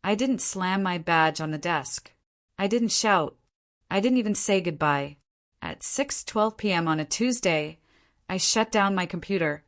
I didn't slam my badge on the desk. I didn't shout. I didn't even say goodbye. At 6:12 p.m. on a Tuesday, I shut down my computer,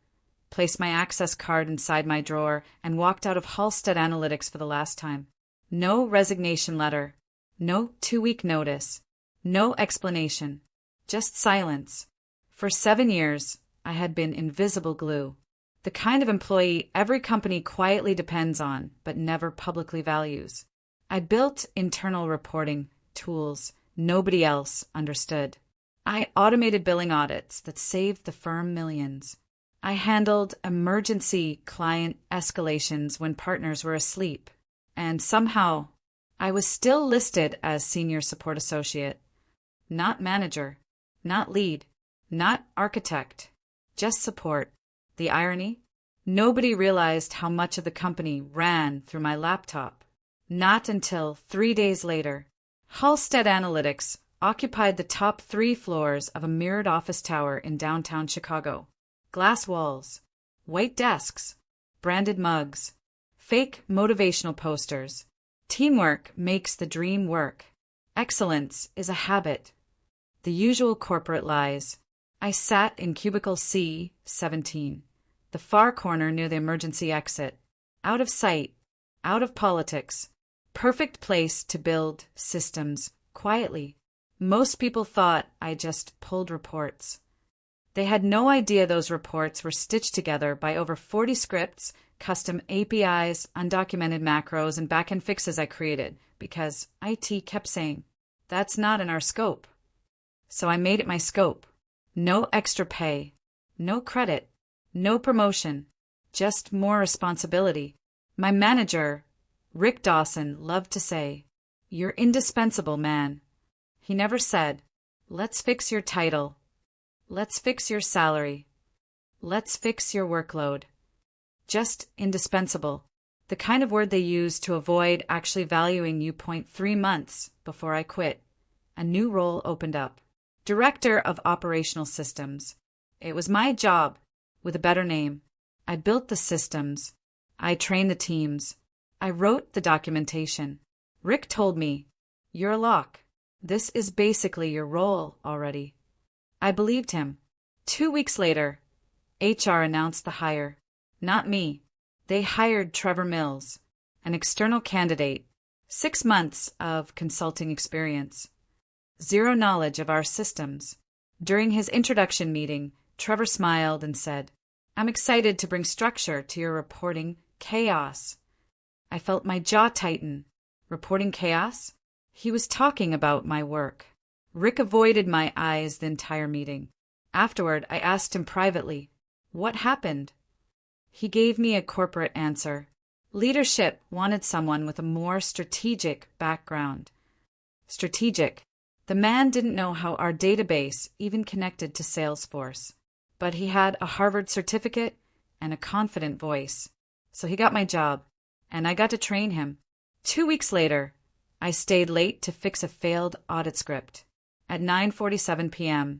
placed my access card inside my drawer, and walked out of Halstead Analytics for the last time. No resignation letter. No 2-week notice. No explanation. Just silence. For 7 years, I had been invisible glue. The kind of employee every company quietly depends on, but never publicly values. I built internal reporting tools nobody else understood. I automated billing audits that saved the firm millions. I handled emergency client escalations when partners were asleep. And somehow, I was still listed as senior support associate. Not manager, not lead, not architect, just support. The irony? Nobody realized how much of the company ran through my laptop. Not until 3 days later. Halstead Analytics occupied the top 3 floors of a mirrored office tower in downtown Chicago. Glass walls, white desks, branded mugs, fake motivational posters. Teamwork makes the dream work. Excellence is a habit. The usual corporate lies. I sat in cubicle C-17, the far corner near the emergency exit. Out of sight, out of politics. Perfect place to build systems quietly. Most people thought I just pulled reports. They had no idea those reports were stitched together by over 40 scripts, custom APIs, undocumented macros, and backend fixes I created because IT kept saying, "That's not in our scope." So I made it my scope. No extra pay, no credit, no promotion, just more responsibility. My manager, Rick Dawson, loved to say, "You're indispensable, man." He never said, "Let's fix your title. Let's fix your salary. Let's fix your workload." Just indispensable. The kind of word they use to avoid actually valuing you. 3 months before I quit, a new role opened up. Director of Operational Systems. It was my job, with a better name. I built the systems. I trained the teams. I wrote the documentation. Rick told me, "You're a lock. This is basically your role already." I believed him. 2 weeks later, HR announced the hire. Not me. They hired Trevor Mills, an external candidate, 6 months of consulting experience. Zero knowledge of our systems. During his introduction meeting, Trevor smiled and said, "I'm excited to bring structure to your reporting chaos." I felt my jaw tighten. Reporting chaos? He was talking about my work. Rick avoided my eyes the entire meeting. Afterward, I asked him privately, "What happened?" He gave me a corporate answer. Leadership wanted someone with a more strategic background. Strategic. The man didn't know how our database even connected to Salesforce. But he had a Harvard certificate and a confident voice. So he got my job, and I got to train him. 2 weeks later, I stayed late to fix a failed audit script. At 9:47 p.m.,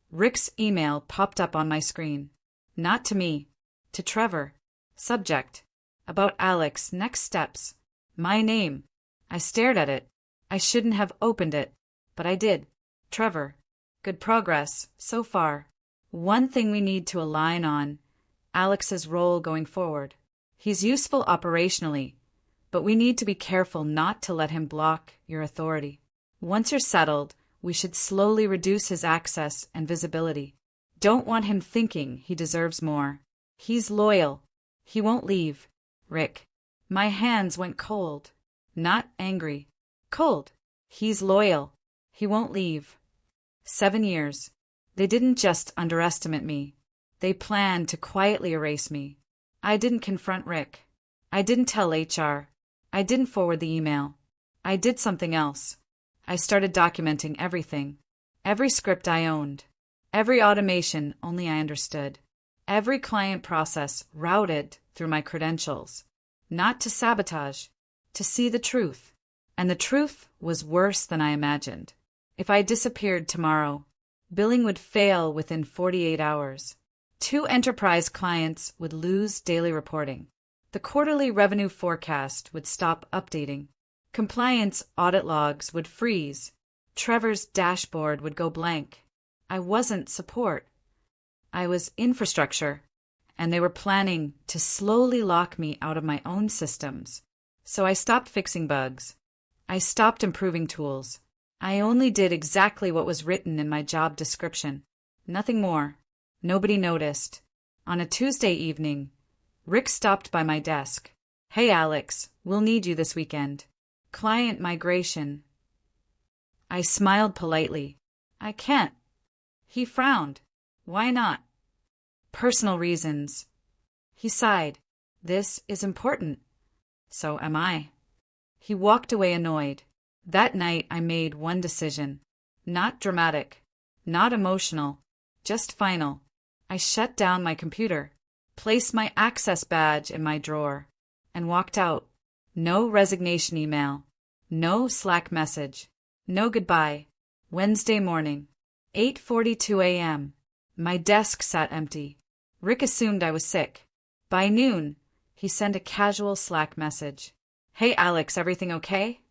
Rick's email popped up on my screen. Not to me, to Trevor. Subject: about Alex, next steps. My name. I stared at it. I shouldn't have opened it, but I did. Trevor. Good progress, so far. One thing we need to align on: Alex's role going forward. He's useful operationally, but we need to be careful not to let him block your authority. Once you're settled, we should slowly reduce his access and visibility. Don't want him thinking he deserves more. He's loyal. He won't leave. Rick. My hands went cold. Not angry. Cold. He's loyal. He won't leave. 7 years. They didn't just underestimate me. They planned to quietly erase me. I didn't confront Rick. I didn't tell HR. I didn't forward the email. I did something else. I started documenting everything. Every script I owned. Every automation only I understood. Every client process routed through my credentials. Not to sabotage, to see the truth. And the truth was worse than I imagined. If I disappeared tomorrow, billing would fail within 48 hours. 2 enterprise clients would lose daily reporting. The quarterly revenue forecast would stop updating. Compliance audit logs would freeze. Trevor's dashboard would go blank. I wasn't support. I was infrastructure, and they were planning to slowly lock me out of my own systems. So I stopped fixing bugs. I stopped improving tools. I only did exactly what was written in my job description. Nothing more. Nobody noticed. On a Tuesday evening, Rick stopped by my desk. "Hey, Alex, we'll need you this weekend. Client migration." I smiled politely. "I can't." He frowned. "Why not?" "Personal reasons." He sighed. "This is important." "So am I." He walked away annoyed. That night I made one decision. Not dramatic. Not emotional. Just final. I shut down my computer, placed my access badge in my drawer, and walked out. No resignation email. No Slack message. No goodbye. Wednesday morning. 8:42 a.m. My desk sat empty. Rick assumed I was sick. By noon, he sent a casual Slack message. "Hey Alex, everything okay?"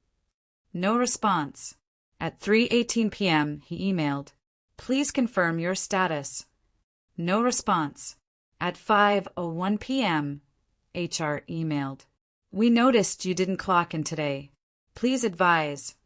No response. At 3:18 p.m., he emailed, "Please confirm your status." No response. At 5:01 p.m., HR emailed, "We noticed you didn't clock in today. Please advise."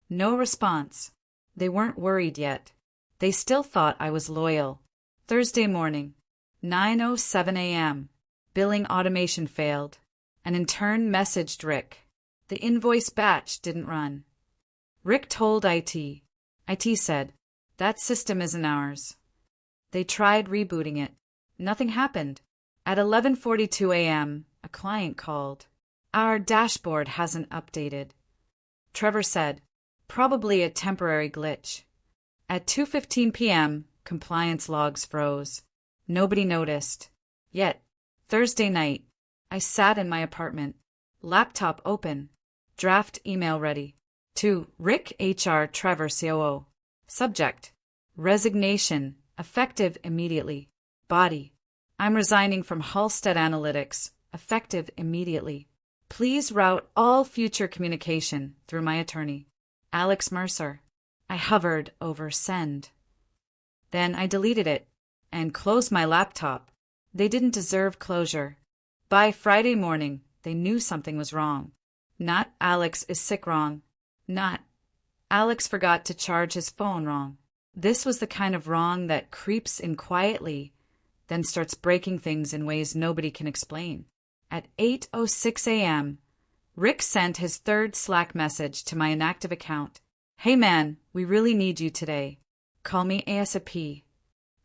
No response. They weren't worried yet. They still thought I was loyal. Thursday morning, 9:07 a.m. Billing automation failed. An intern messaged Rick. The invoice batch didn't run. Rick told IT. IT said, "That system isn't ours." They tried rebooting it. Nothing happened. At 11:42 a.m., a client called. "Our dashboard hasn't updated." Trevor said, "Probably a temporary glitch." At 2:15 p.m., compliance logs froze. Nobody noticed. Yet, Thursday night, I sat in my apartment, laptop open, draft email ready. To Rick HR Trevor COO. Subject: Resignation, effective immediately. Body: I'm resigning from Halstead Analytics, effective immediately. Please route all future communication through my attorney, Alex Mercer. I hovered over send. Then I deleted it and closed my laptop. They didn't deserve closure. By Friday morning, they knew something was wrong. Not Alex is sick wrong. Not Alex forgot to charge his phone wrong. This was the kind of wrong that creeps in quietly, then starts breaking things in ways nobody can explain. At 8:06 a.m., Rick sent his third Slack message to my inactive account. "Hey man, we really need you today. Call me ASAP."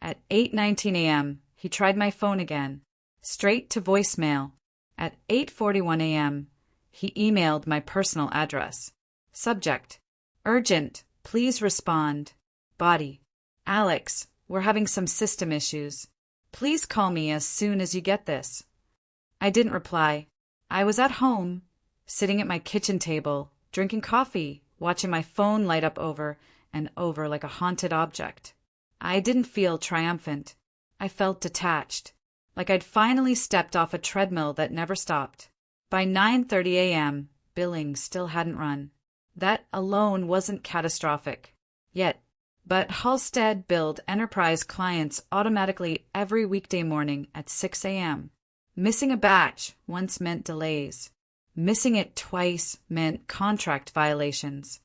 At 8:19 a.m., he tried my phone again, straight to voicemail. At 8:41 a.m., he emailed my personal address. Subject: Urgent, please respond. Body: Alex, we're having some system issues. Please call me as soon as you get this. I didn't reply. I was at home, sitting at my kitchen table, drinking coffee, watching my phone light up over and over like a haunted object. I didn't feel triumphant. I felt detached, like I'd finally stepped off a treadmill that never stopped. By 9:30 a.m., billing still hadn't run. That alone wasn't catastrophic. But Halstead billed enterprise clients automatically every weekday morning at 6 a.m. Missing a batch once meant delays. Missing it twice meant contract violations.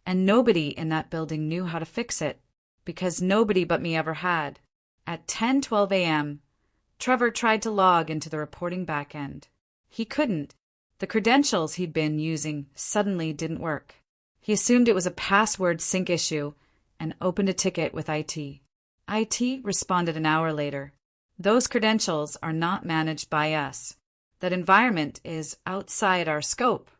And nobody in that building knew how to fix it, because nobody but me ever had. At 10:12 a.m., Trevor tried to log into the reporting backend. He couldn't. The credentials he'd been using suddenly didn't work. He assumed it was a password sync issue and opened a ticket with IT. IT responded an hour later. Those credentials are not managed by us. That environment is outside our scope.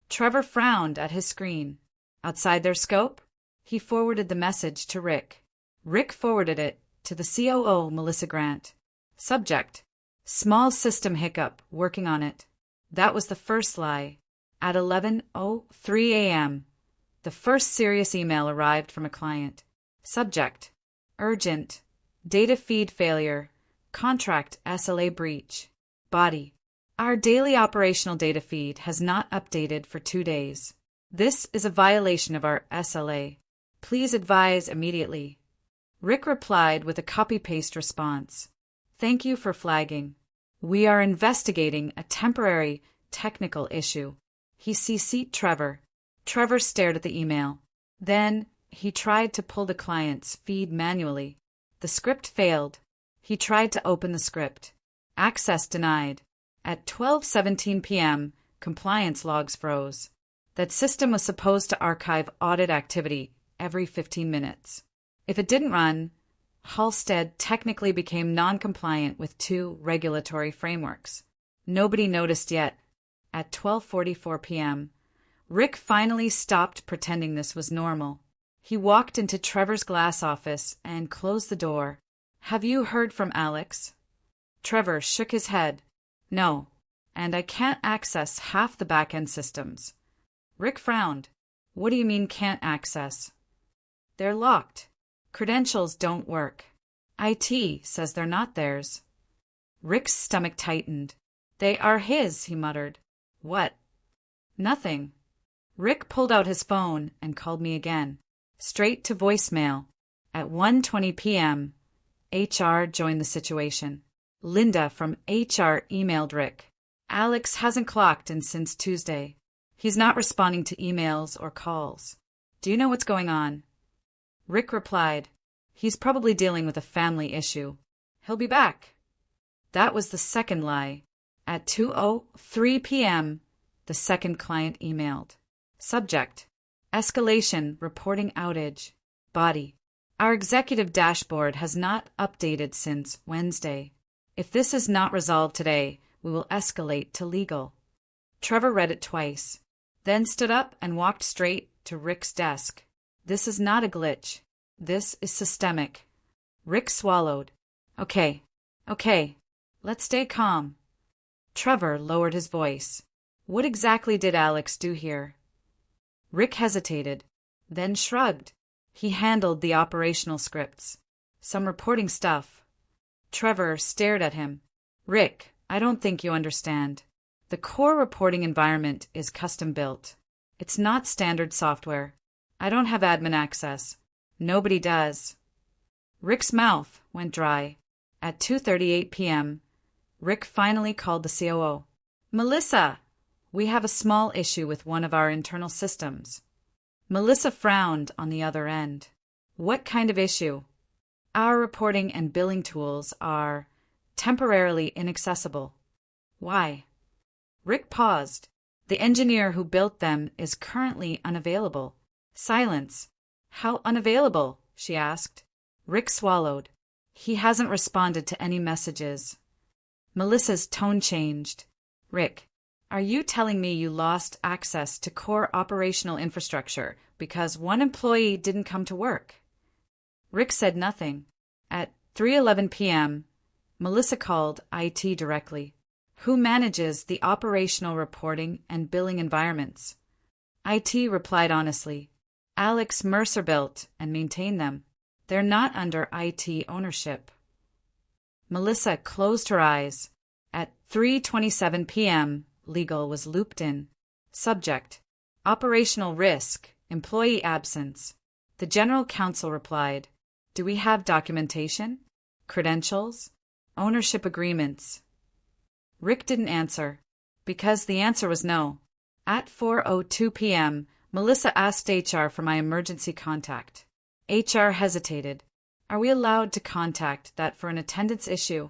Trevor frowned at his screen. Outside their scope? He forwarded the message to Rick. Rick forwarded it to the COO, Melissa Grant. Subject: Small system hiccup, working on it. That was the first lie. At 11:03 a.m., the first serious email arrived from a client. Subject: Urgent. Data feed failure. Contract SLA breach. Body: Our daily operational data feed has not updated for 2 days. This is a violation of our SLA. Please advise immediately. Rick replied with a copy-paste response. Thank you for flagging. We are investigating a temporary technical issue. He CC'd Trevor. Trevor stared at the email. Then, he tried to pull the client's feed manually. The script failed. He tried to open the script. Access denied. At 12:17 p.m., compliance logs froze. That system was supposed to archive audit activity every 15 minutes. If it didn't run, Halstead technically became non-compliant with 2 regulatory frameworks. Nobody noticed yet. At 12:44 p.m., Rick finally stopped pretending this was normal. He walked into Trevor's glass office and closed the door. Have you heard from Alex? Trevor shook his head. No, and I can't access half the back-end systems. Rick frowned. What do you mean can't access? They're locked. Credentials don't work. IT says they're not theirs. Rick's stomach tightened. They are his, he muttered. What? Nothing. Rick pulled out his phone and called me again. Straight to voicemail. At 1:20 p.m., HR joined the situation. Linda from HR emailed Rick. Alex hasn't clocked in since Tuesday. He's not responding to emails or calls. Do you know what's going on? Rick replied, he's probably dealing with a family issue. He'll be back. That was the second lie. At 2:03 p.m., the second client emailed. Subject: Escalation reporting outage. Body: Our executive dashboard has not updated since Wednesday. If this is not resolved today, we will escalate to legal. Trevor read it twice, then stood up and walked straight to Rick's desk. This is not a glitch. This is systemic. Rick swallowed. Okay, let's stay calm. Trevor lowered his voice. What exactly did Alex do here? Rick hesitated, then shrugged. He handled the operational scripts. Some reporting stuff. Trevor stared at him. Rick, I don't think you understand. The core reporting environment is custom-built. It's not standard software. I don't have admin access. Nobody does. Rick's mouth went dry. At 2:38 p.m., Rick finally called the COO. Melissa, we have a small issue with one of our internal systems. Melissa frowned on the other end. What kind of issue? Our reporting and billing tools are temporarily inaccessible. Why? Rick paused. The engineer who built them is currently unavailable. Silence. How unavailable? She asked. Rick swallowed. He hasn't responded to any messages. Melissa's tone changed. Rick, are you telling me you lost access to core operational infrastructure because one employee didn't come to work? Rick said nothing. At 3:11 p.m., Melissa called IT directly. Who manages the operational reporting and billing environments? IT replied honestly. Alex Mercer built and maintained them. They're not under IT ownership. Melissa closed her eyes. At 3:27 p.m., legal was looped in. Subject: Operational risk, employee absence. The general counsel replied, do we have documentation? Credentials? Ownership agreements? Rick didn't answer, because the answer was no. At 4:02 p.m., Melissa asked HR for my emergency contact. HR hesitated. Are we allowed to contact that for an attendance issue?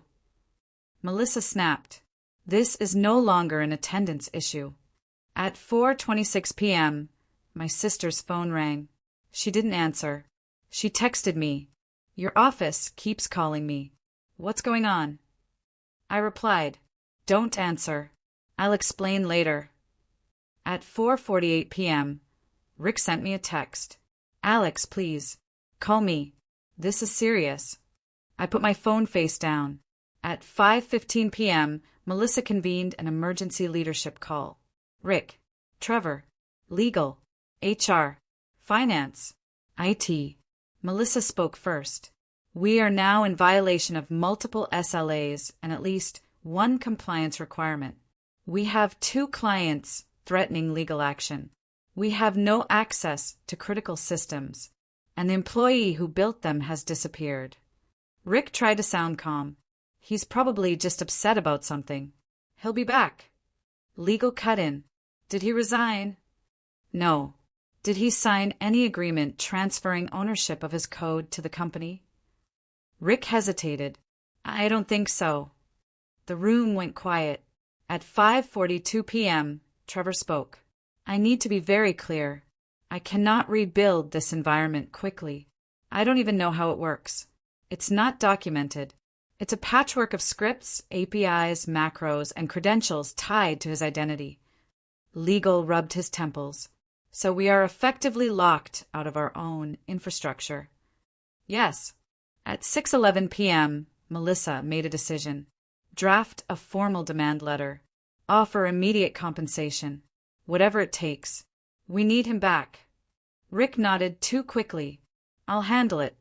Melissa snapped. This is no longer an attendance issue. At 4:26 p.m., my sister's phone rang. She didn't answer. She texted me. Your office keeps calling me. What's going on? I replied, don't answer. I'll explain later. At 4:48 p.m., Rick sent me a text. Alex, please, call me. This is serious. I put my phone face down. At 5:15 p.m., Melissa convened an emergency leadership call. Rick, Trevor, legal, HR, finance, IT. Melissa spoke first. We are now in violation of multiple SLAs and at least one compliance requirement. We have 2 clients threatening legal action. We have no access to critical systems, and the employee who built them has disappeared. Rick tried to sound calm. He's probably just upset about something. He'll be back. Legal cut in. Did he resign? No. Did he sign any agreement transferring ownership of his code to the company? Rick hesitated. I don't think so. The room went quiet. At 5:42 p.m., Trevor spoke. I need to be very clear. I cannot rebuild this environment quickly. I don't even know how it works. It's not documented. It's a patchwork of scripts, APIs, macros, and credentials tied to his identity. Legal rubbed his temples. So we are effectively locked out of our own infrastructure. Yes. At 6:11 p.m., Melissa made a decision. Draft a formal demand letter. Offer immediate compensation. Whatever it takes. We need him back. Rick nodded too quickly. I'll handle it.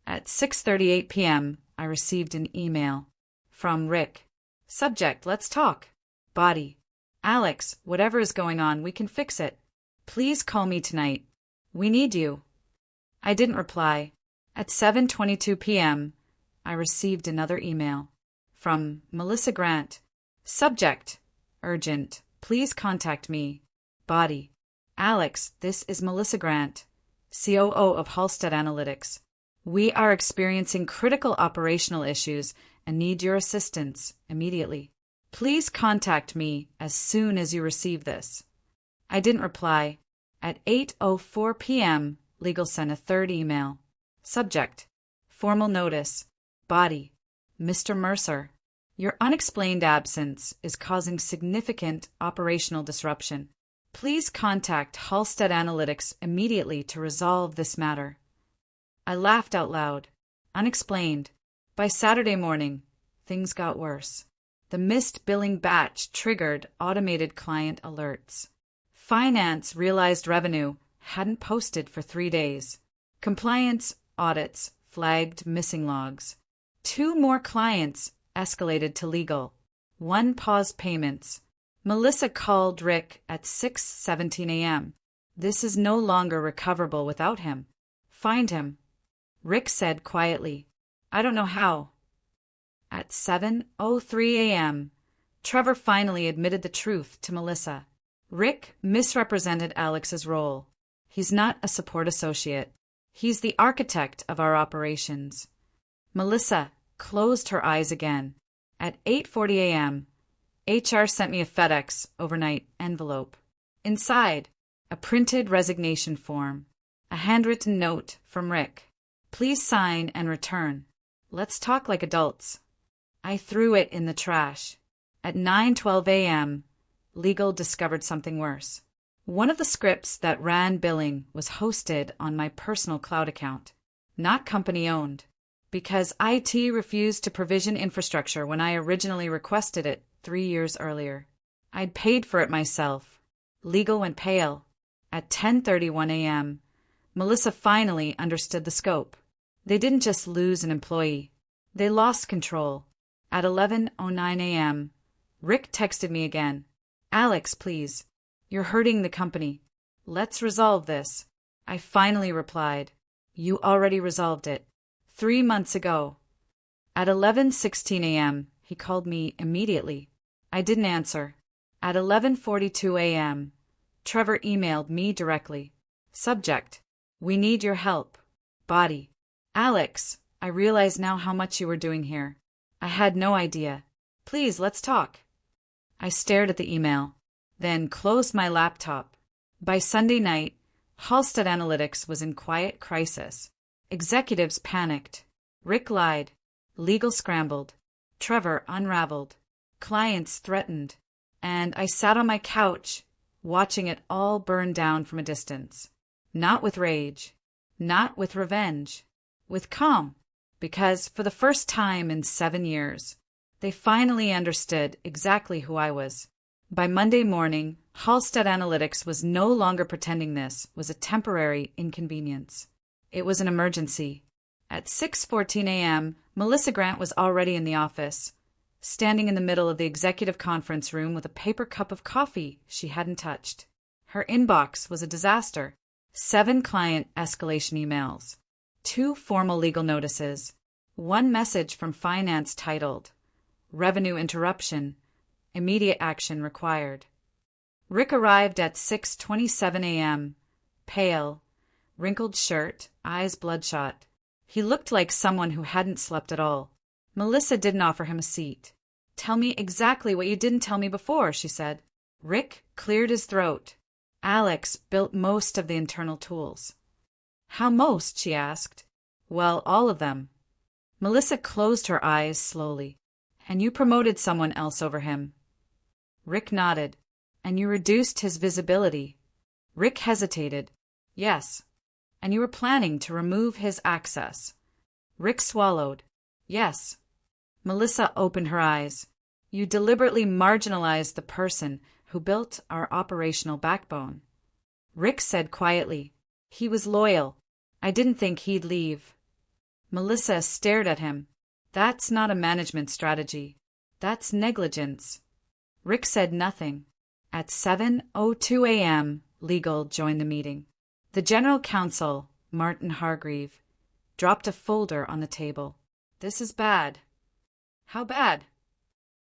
At 6:38 p.m., I received an email. From Rick. Subject, let's talk. Body. Alex, whatever is going on, we can fix it. Please call me tonight. We need you. I didn't reply. At 7:22 p.m., I received another email. From Melissa Grant. Subject. Urgent. Please contact me. Body. Alex, this is Melissa Grant, COO of Halstead Analytics. We are experiencing critical operational issues and need your assistance immediately. Please contact me as soon as you receive this. I didn't reply. At 8:04 p.m., Legal sent a third email. Subject. Formal notice. Body. Mr. Mercer. Your unexplained absence is causing significant operational disruption. Please contact Halstead Analytics immediately to resolve this matter. I laughed out loud. Unexplained. By Saturday morning, things got worse. The missed billing batch triggered automated client alerts. Finance realized revenue hadn't posted for 3 days. Compliance audits flagged missing logs. 2 more clients escalated to legal. 1 paused payments. Melissa called Rick at 6:17 a.m. This is no longer recoverable without him. Find him. Rick said quietly. I don't know how. At 7:03 a.m., Trevor finally admitted the truth to Melissa. Rick misrepresented Alex's role. He's not a support associate. He's the architect of our operations. Melissa closed her eyes again. At 8:40 a.m., HR sent me a FedEx overnight envelope. Inside, a printed resignation form, a handwritten note from Rick. Please sign and return. Let's talk like adults. I threw it in the trash. At 9:12 a.m., Legal discovered something worse. One of the scripts that ran billing was hosted on my personal cloud account, not company-owned, because IT refused to provision infrastructure when I originally requested it 3 years earlier. I'd paid for it myself. Legal went pale. At 10:31 a.m., Melissa finally understood the scope. They didn't just lose an employee. They lost control. At 11:09 a.m., Rick texted me again. Alex, please. You're hurting the company. Let's resolve this. I finally replied. You already resolved it. 3 months ago. At 11:16 a.m., he called me immediately. I didn't answer. At 11:42 a.m., Trevor emailed me directly. Subject. We need your help. Body. Alex, I realize now how much you were doing here. I had no idea. Please, let's talk. I stared at the email, then closed my laptop. By Sunday night, Halstead Analytics was in quiet crisis. Executives panicked. Rick lied. Legal scrambled. Trevor unraveled. Clients threatened. And I sat on my couch, watching it all burn down from a distance. Not with rage. Not with revenge. With calm. Because for the first time in 7 years, they finally understood exactly who I was. By Monday morning, Halstead Analytics was no longer pretending this was a temporary inconvenience. It was an emergency. At 6:14 a.m., Melissa Grant was already in the office. standing in the middle of the executive conference room with a paper cup of coffee she hadn't touched. Her inbox was a disaster. 7 client escalation emails, 2 formal legal notices, 1 message from finance titled, "Revenue Interruption, Immediate Action Required." Rick arrived at 6:27 a.m., pale, wrinkled shirt, eyes bloodshot. He looked like someone who hadn't slept at all. Melissa didn't offer him a seat. "Tell me exactly what you didn't tell me before," she said. Rick cleared his throat. "Alex built most of the internal tools." "How most?" she asked. "Well, all of them." Melissa closed her eyes slowly. "And you promoted someone else over him?" Rick nodded. "And you reduced his visibility?" Rick hesitated. "Yes." "And you were planning to remove his access?" Rick swallowed. "Yes." Melissa opened her eyes. "You deliberately marginalized the person who built our operational backbone." Rick said quietly, "He was loyal. I didn't think he'd leave." Melissa stared at him. "That's not a management strategy. That's negligence." Rick said nothing. At 7:02 a.m., legal joined the meeting. The general counsel, Martin Hargreave, dropped a folder on the table. "This is bad." "How bad?"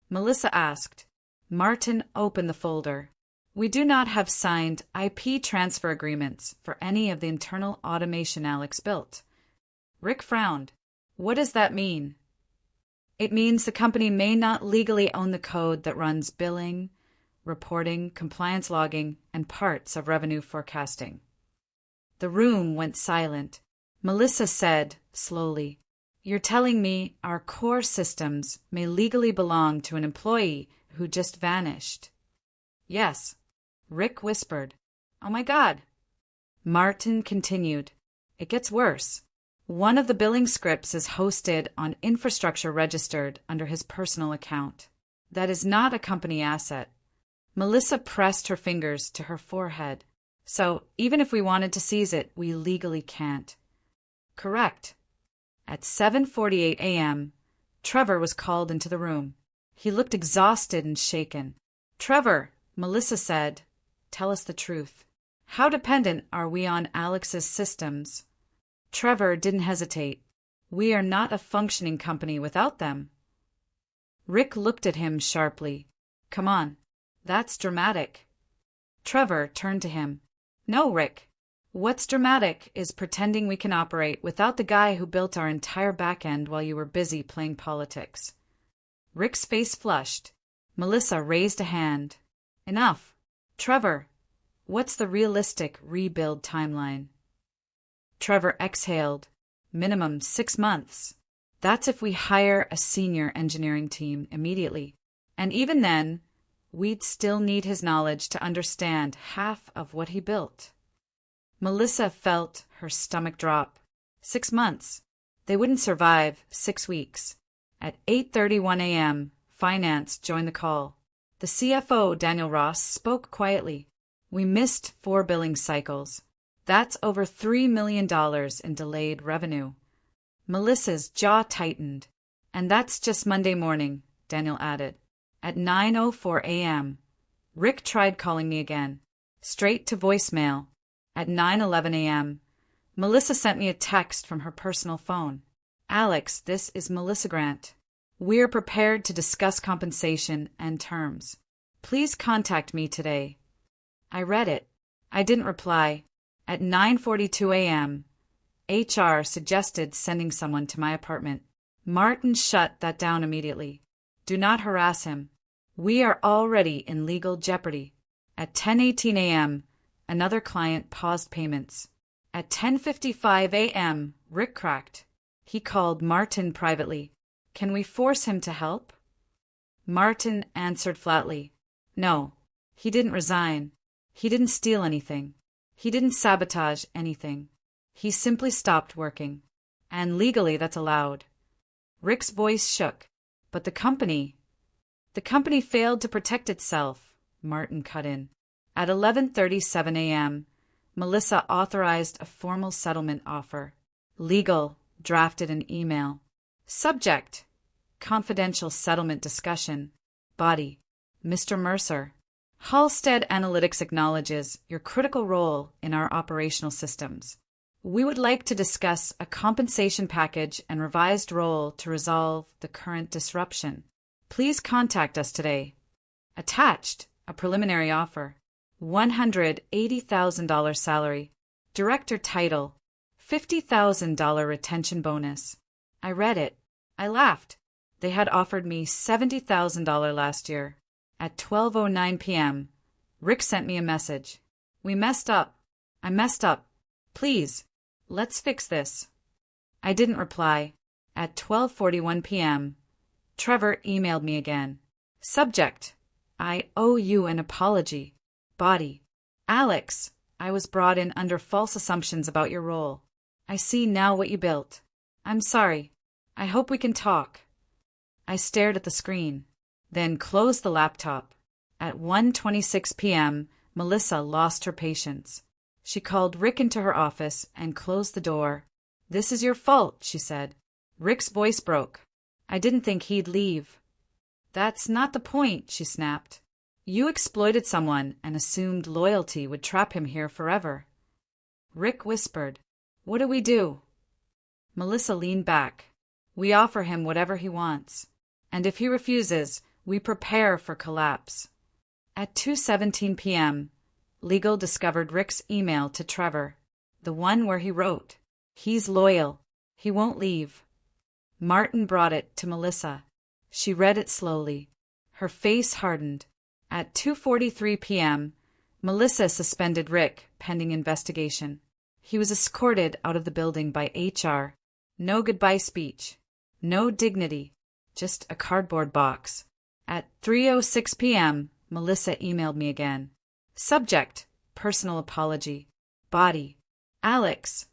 Melissa asked. Martin opened the folder. "We do not have signed IP transfer agreements for any of the internal automation Alex built." Rick frowned. "What does that mean?" "It means the company may not legally own the code that runs billing, reporting, compliance logging, and parts of revenue forecasting." The room went silent. Melissa said, slowly, "You're telling me our core systems may legally belong to an employee who just vanished?" "Yes." Rick whispered, "Oh my God." Martin continued, "It gets worse. One of the billing scripts is hosted on infrastructure registered under his personal account. That is not a company asset." Melissa pressed her fingers to her forehead. "So, even if we wanted to seize it, we legally can't." "Correct." At 7:48 a.m., Trevor was called into the room. He looked exhausted and shaken. "Trevor," Melissa said, "tell us the truth. How dependent are we on Alex's systems?" Trevor didn't hesitate. "We are not a functioning company without them." Rick looked at him sharply. "Come on. That's dramatic." Trevor turned to him. "No, Rick. What's dramatic is pretending we can operate without the guy who built our entire backend while you were busy playing politics." Rick's face flushed. Melissa raised a hand. "Enough. Trevor, what's the realistic rebuild timeline?" Trevor exhaled. "Minimum 6 months. That's if we hire a senior engineering team immediately. And even then, we'd still need his knowledge to understand half of what he built." Melissa felt her stomach drop. 6 months. They wouldn't survive 6 weeks. At 8:31 a.m., finance joined the call. The CFO, Daniel Ross, spoke quietly. "We missed 4 billing cycles. That's over $3 million in delayed revenue." Melissa's jaw tightened. "And that's just Monday morning," Daniel added. At 9:04 a.m., Rick tried calling me again. Straight to voicemail. At 9:11 a.m., Melissa sent me a text from her personal phone. "Alex, this is Melissa Grant. We are prepared to discuss compensation and terms. Please contact me today." I read it. I didn't reply. At 9:42 a.m., HR suggested sending someone to my apartment. Martin shut that down immediately. "Do not harass him. We are already in legal jeopardy." At 10:18 a.m., another client paused payments. At 10:55 a.m., Rick cracked. He called Martin privately. "Can we force him to help?" Martin answered flatly. "No. He didn't resign. He didn't steal anything. He didn't sabotage anything. He simply stopped working. And legally that's allowed." Rick's voice shook. "But the company failed to protect itself," Martin cut in. At 11:37 a.m., Melissa authorized a formal settlement offer. Legal drafted an email. Subject: confidential settlement discussion. Body. Mr. Mercer. Halstead Analytics acknowledges your critical role in our operational systems. We would like to discuss a compensation package and revised role to resolve the current disruption. Please contact us today. Attached, a preliminary offer. $180,000 salary. Director title. $50,000 retention bonus. I read it. I laughed. They had offered me $70,000 last year. At 12:09 p.m., Rick sent me a message. We messed up. I messed up. Please, let's fix this. I didn't reply. At 12:41 p.m., Trevor emailed me again. Subject: I owe you an apology. Body: Alex, I was brought in under false assumptions about your role. I see now what you built. I'm sorry. I hope we can talk. I stared at the screen, then closed the laptop. At 1:26 p.m., Melissa lost her patience. She called Rick into her office and closed the door. This is your fault, she said. Rick's voice broke. I didn't think he'd leave. That's not the point, she snapped. You exploited someone and assumed loyalty would trap him here forever. Rick whispered, What do we do? Melissa leaned back. We offer him whatever he wants. And if he refuses, we prepare for collapse. At 2:17 p.m., legal discovered Rick's email to Trevor, the one where he wrote, He's loyal. He won't leave. Martin brought it to Melissa. She read it slowly. Her face hardened. At 2:43 p.m., Melissa suspended Rick pending investigation. He was escorted out of the building by HR. No goodbye speech. No dignity. Just a cardboard box. At 3:06 p.m., Melissa emailed me again. Subject: personal apology. Body: Alex,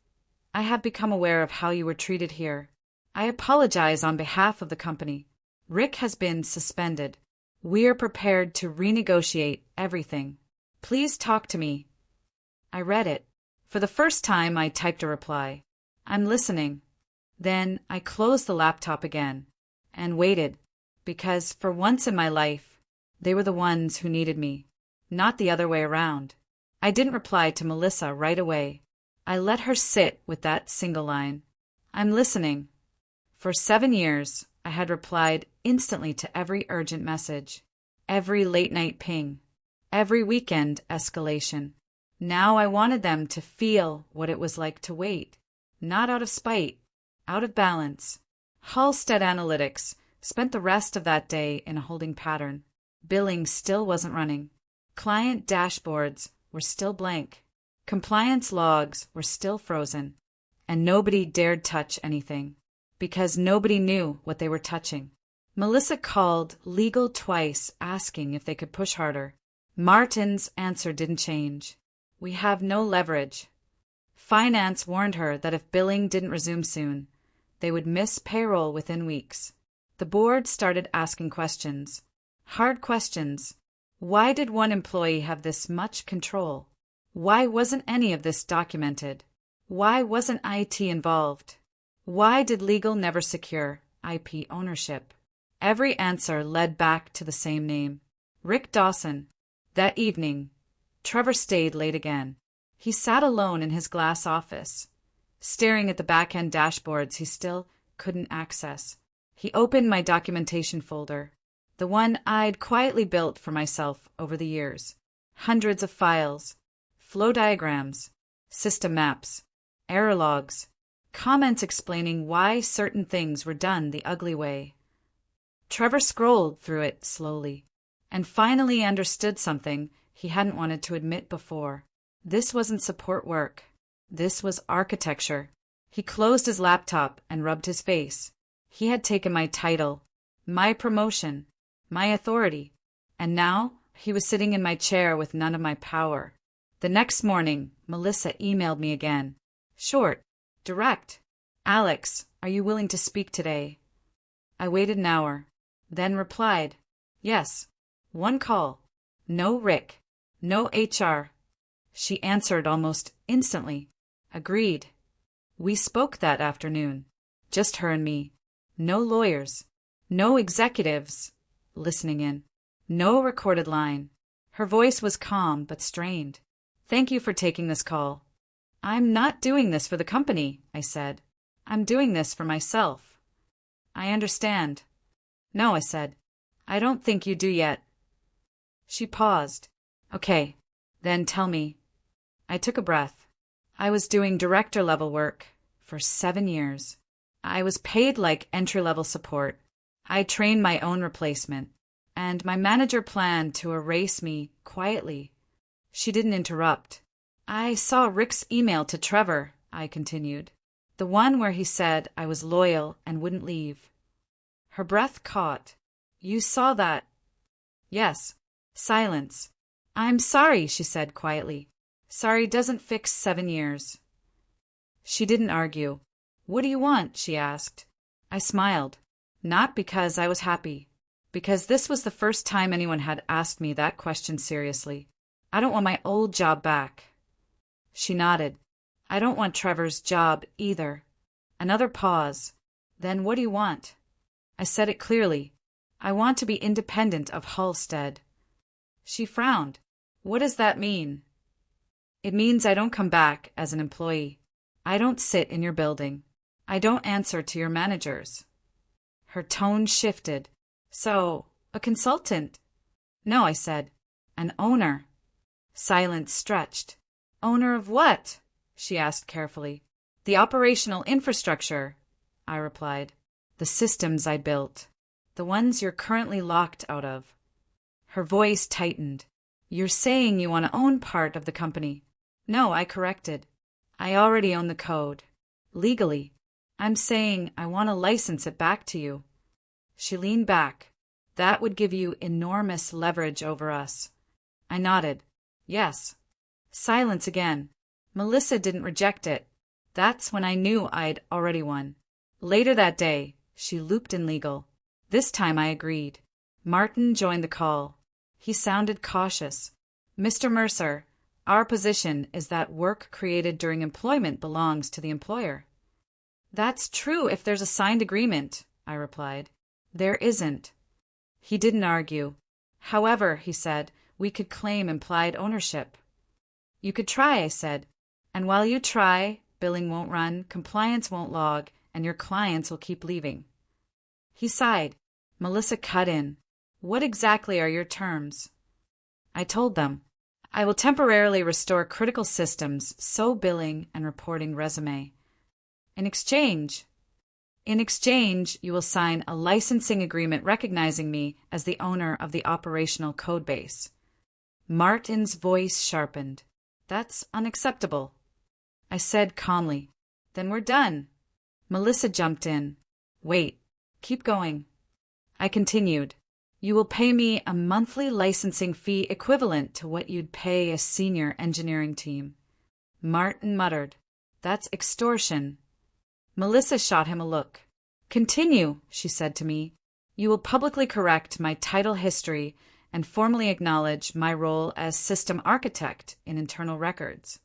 I have become aware of how you were treated here. I apologize on behalf of the company. Rick has been suspended. We are prepared to renegotiate everything. Please talk to me. I read it. For the first time, I typed a reply. I'm listening. Then I closed the laptop again and waited, because for once in my life, they were the ones who needed me, not the other way around. I didn't reply to Melissa right away. I let her sit with that single line. I'm listening. For 7 years, I had replied instantly to every urgent message, every late-night ping, every weekend escalation. Now I wanted them to feel what it was like to wait, not out of spite, out of balance. Halstead Analytics spent the rest of that day in a holding pattern. Billing still wasn't running. Client dashboards were still blank. Compliance logs were still frozen. And nobody dared touch anything, because nobody knew what they were touching. Melissa called legal twice, asking if they could push harder. Martin's answer didn't change. We have no leverage. Finance warned her that if billing didn't resume soon, they would miss payroll within weeks. The board started asking questions. Hard questions. Why did one employee have this much control? Why wasn't any of this documented? Why wasn't IT involved? Why did legal never secure IP ownership? Every answer led back to the same name, Rick Dawson. That evening, Trevor stayed late again. He sat alone in his glass office, staring at the back-end dashboards he still couldn't access. He opened my documentation folder, the one I'd quietly built for myself over the years. Hundreds of files, flow diagrams, system maps, error logs, comments explaining why certain things were done the ugly way. Trevor scrolled through it slowly, and finally understood something he hadn't wanted to admit before. This wasn't support work. This was architecture. He closed his laptop and rubbed his face. He had taken my title, my promotion, my authority, and now he was sitting in my chair with none of my power. The next morning, Melissa emailed me again. Short, direct. Alex, are you willing to speak today? I waited an hour, then replied, yes. One call. No Rick. No HR. She answered almost instantly. Agreed. We spoke that afternoon. Just her and me. No lawyers. No executives listening in. No recorded line. Her voice was calm but strained. Thank you for taking this call. I'm not doing this for the company, I said. I'm doing this for myself. I understand. No, I said. I don't think you do yet. She paused. Okay, then tell me. I took a breath. I was doing director-level work for 7 years. I was paid like entry-level support. I trained my own replacement, and my manager planned to erase me quietly. She didn't interrupt. I saw Rick's email to Trevor, I continued. The one where he said I was loyal and wouldn't leave. Her breath caught. You saw that? Yes. Silence. I'm sorry, she said quietly. Sorry doesn't fix 7 years. She didn't argue. What do you want? She asked. I smiled. Not because I was happy. Because this was the first time anyone had asked me that question seriously. I don't want my old job back. She nodded. I don't want Trevor's job either. Another pause. Then what do you want? I said it clearly. I want to be independent of Halstead. She frowned. What does that mean? It means I don't come back as an employee. I don't sit in your building. I don't answer to your managers. Her tone shifted. So, a consultant? No, I said. An owner. Silence stretched. Owner of what? She asked carefully. The operational infrastructure, I replied. The systems I built. The ones you're currently locked out of. Her voice tightened. You're saying you want to own part of the company. No, I corrected. I already own the code. Legally. I'm saying I want to license it back to you. She leaned back. That would give you enormous leverage over us. I nodded. Yes. Silence again. Melissa didn't reject it. That's when I knew I'd already won. Later that day, she looped in legal. This time I agreed. Martin joined the call. He sounded cautious. Mr. Mercer, our position is that work created during employment belongs to the employer. That's true if there's a signed agreement, I replied. There isn't. He didn't argue. However, he said, we could claim implied ownership. You could try, I said. And while you try, billing won't run, compliance won't log, and your clients will keep leaving. He sighed. Melissa cut in. What exactly are your terms? I told them. I will temporarily restore critical systems, so billing and reporting resume. In exchange, you will sign a licensing agreement recognizing me as the owner of the operational codebase. Martin's voice sharpened. That's unacceptable. I said calmly. Then we're done. Melissa jumped in. Wait. Keep going. I continued. You will pay me a monthly licensing fee equivalent to what you'd pay a senior engineering team. Martin muttered. That's extortion. Melissa shot him a look. Continue, she said to me. You will publicly correct my title history and formally acknowledge my role as system architect in internal records.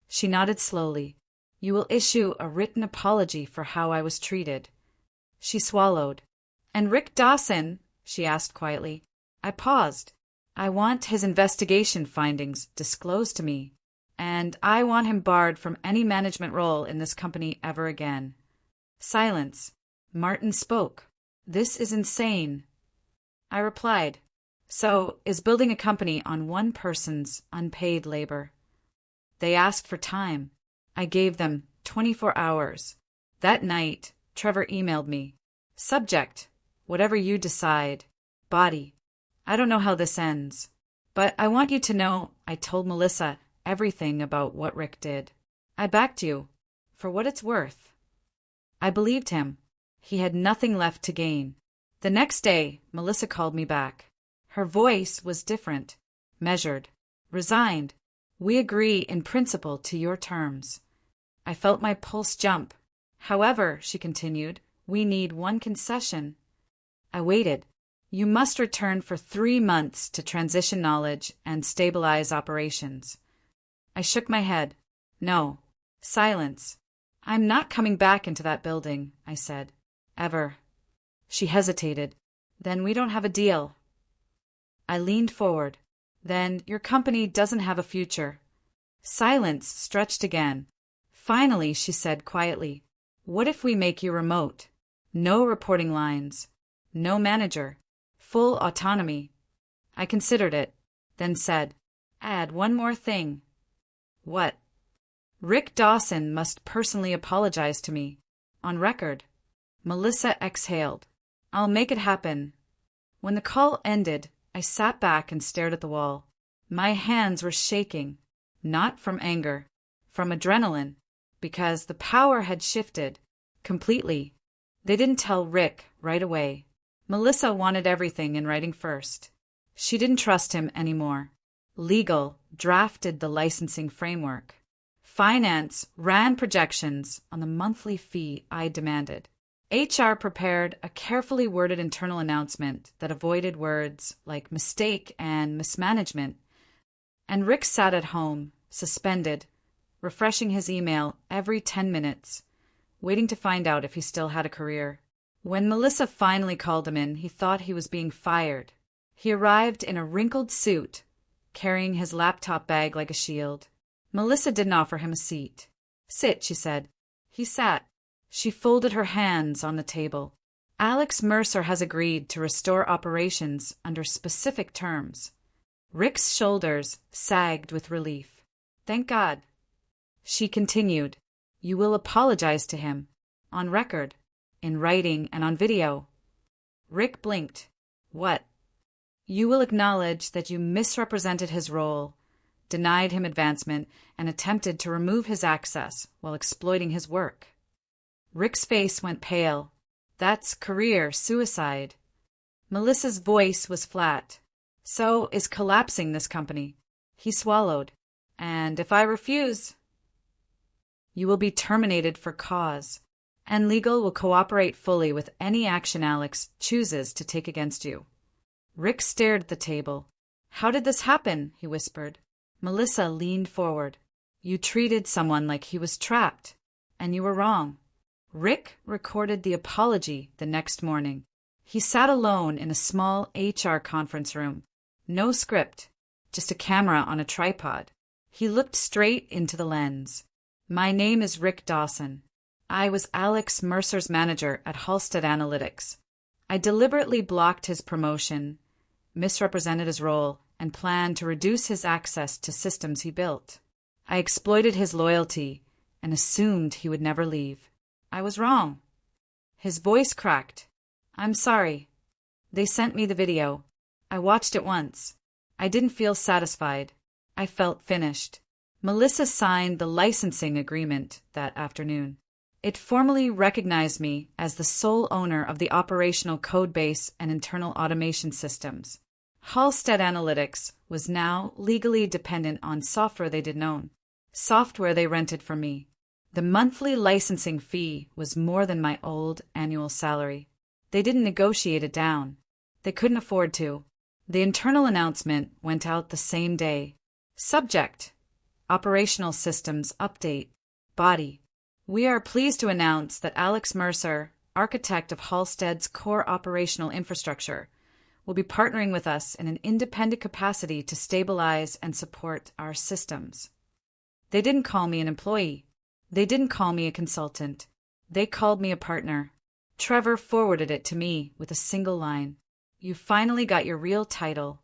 She nodded slowly. You will issue a written apology for how I was treated. She swallowed. And Rick Dawson? She asked quietly. I paused. I want his investigation findings disclosed to me, and I want him barred from any management role in this company ever again. Silence. Martin spoke. This is insane. I replied. So, is building a company on one person's unpaid labor? They asked for time. I gave them 24 hours. That night, Trevor emailed me. Subject. Whatever you decide. Body. I don't know how this ends. But I want you to know I told Melissa everything about what Rick did. I backed you. For what it's worth. I believed him. He had nothing left to gain. The next day, Melissa called me back. Her voice was different. Measured. Resigned. We agree in principle to your terms. I felt my pulse jump. However, she continued, we need one concession. I waited. You must return for 3 months to transition knowledge and stabilize operations. I shook my head. No. Silence. I'm not coming back into that building, I said. Ever. She hesitated. Then we don't have a deal. I leaned forward. Then your company doesn't have a future. Silence stretched again. Finally, she said quietly, what if we make you remote? No reporting lines. No manager. Full autonomy. I considered it, then said, add one more thing. What? Rick Dawson must personally apologize to me. On record. Melissa exhaled. I'll make it happen. When the call ended, I sat back and stared at the wall. My hands were shaking, not from anger, from adrenaline, because the power had shifted completely. They didn't tell Rick right away. Melissa wanted everything in writing first. She didn't trust him anymore. Legal drafted the licensing framework. Finance ran projections on the monthly fee I demanded. HR prepared a carefully worded internal announcement that avoided words like mistake and mismanagement. And Rick sat at home, suspended, refreshing his email every 10 minutes, waiting to find out if he still had a career. When Melissa finally called him in, he thought he was being fired. He arrived in a wrinkled suit, carrying his laptop bag like a shield. Melissa didn't offer him a seat. Sit, she said. He sat. She folded her hands on the table. Alex Mercer has agreed to restore operations under specific terms. Rick's shoulders sagged with relief. Thank God. She continued, you will apologize to him. On record. In writing and on video. Rick blinked. What? You will acknowledge that you misrepresented his role, denied him advancement, and attempted to remove his access while exploiting his work. Rick's face went pale. That's career suicide. Melissa's voice was flat. So is collapsing this company. He swallowed. And if I refuse, you will be terminated for cause, and legal will cooperate fully with any action Alex chooses to take against you. Rick stared at the table. How did this happen? He whispered. Melissa leaned forward. You treated someone like he was trapped, and you were wrong. Rick recorded the apology the next morning. He sat alone in a small HR conference room. No script, just a camera on a tripod. He looked straight into the lens. My name is Rick Dawson. I was Alex Mercer's manager at Halstead Analytics. I deliberately blocked his promotion, misrepresented his role, and planned to reduce his access to systems he built. I exploited his loyalty and assumed he would never leave. I was wrong. His voice cracked. I'm sorry. They sent me the video. I watched it once. I didn't feel satisfied. I felt finished. Melissa signed the licensing agreement that afternoon. It formally recognized me as the sole owner of the operational codebase and internal automation systems. Halstead Analytics was now legally dependent on software they didn't own, software they rented from me. The monthly licensing fee was more than my old annual salary. They didn't negotiate it down. They couldn't afford to. The internal announcement went out the same day. Subject: Operational Systems Update. Body: We are pleased to announce that Alex Mercer, architect of Halstead's core operational infrastructure, will be partnering with us in an independent capacity to stabilize and support our systems. They didn't call me an employee. They didn't call me a consultant. They called me a partner. Trevor forwarded it to me with a single line. You finally got your real title.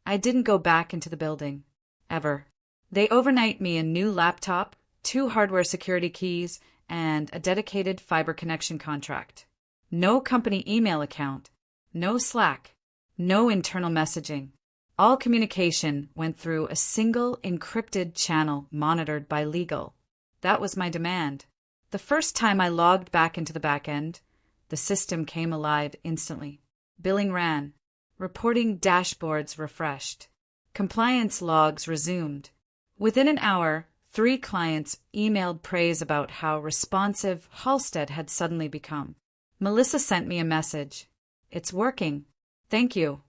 I didn't go back into the building. Ever. They overnight me a new laptop, 2 hardware security keys, and a dedicated fiber connection contract. No company email account. No Slack. No internal messaging. All communication went through a single encrypted channel monitored by legal. That was my demand. The first time I logged back into the back end, the system came alive instantly. Billing ran. Reporting dashboards refreshed. Compliance logs resumed. Within an hour, 3 clients emailed praise about how responsive Halstead had suddenly become. Melissa sent me a message. It's working. Thank you.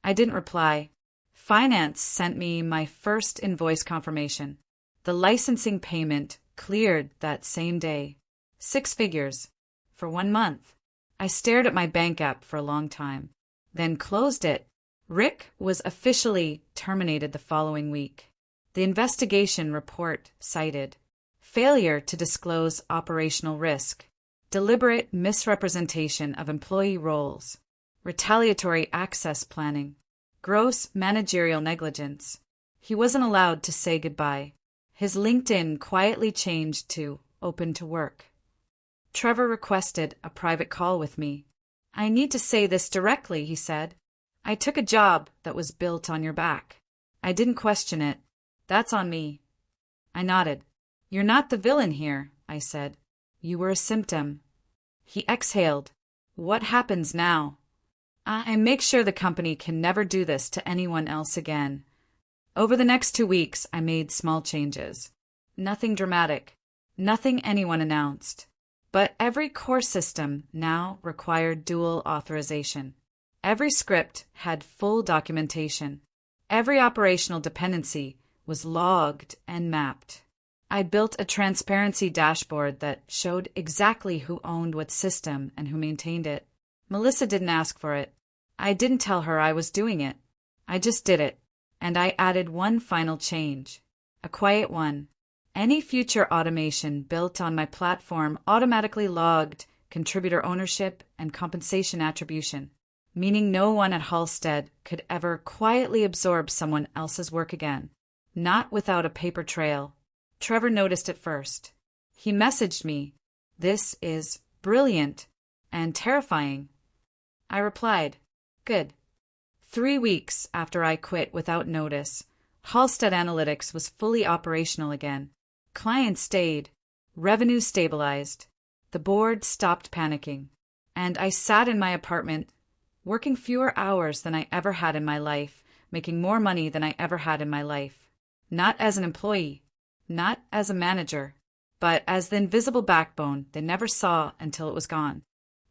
I didn't reply. Finance sent me my first invoice confirmation. The licensing payment cleared that same day. 6 figures. For 1 month. I stared at my bank app for a long time, then closed it. Rick was officially terminated the following week. The investigation report cited failure to disclose operational risk, deliberate misrepresentation of employee roles, retaliatory access planning, gross managerial negligence. He wasn't allowed to say goodbye. His LinkedIn quietly changed to open to work. Trevor requested a private call with me. I need to say this directly, he said. I took a job that was built on your back. I didn't question it. That's on me. I nodded. You're not the villain here, I said. You were a symptom. He exhaled. What happens now? I make sure the company can never do this to anyone else again. Over the next 2 weeks, I made small changes. Nothing dramatic. Nothing anyone announced. But every core system now required dual authorization. Every script had full documentation. Every operational dependency was logged and mapped. I built a transparency dashboard that showed exactly who owned what system and who maintained it. Melissa didn't ask for it. I didn't tell her I was doing it. I just did it. And I added one final change. A quiet one. Any future automation built on my platform automatically logged contributor ownership and compensation attribution, meaning no one at Halstead could ever quietly absorb someone else's work again. Not without a paper trail. Trevor noticed it first. He messaged me, "This is brilliant and terrifying." I replied, "Good." 3 weeks after I quit without notice, Halstead Analytics was fully operational again. Clients stayed. Revenue stabilized. The board stopped panicking. And I sat in my apartment, working fewer hours than I ever had in my life, making more money than I ever had in my life. Not as an employee, not as a manager, but as the invisible backbone they never saw until it was gone.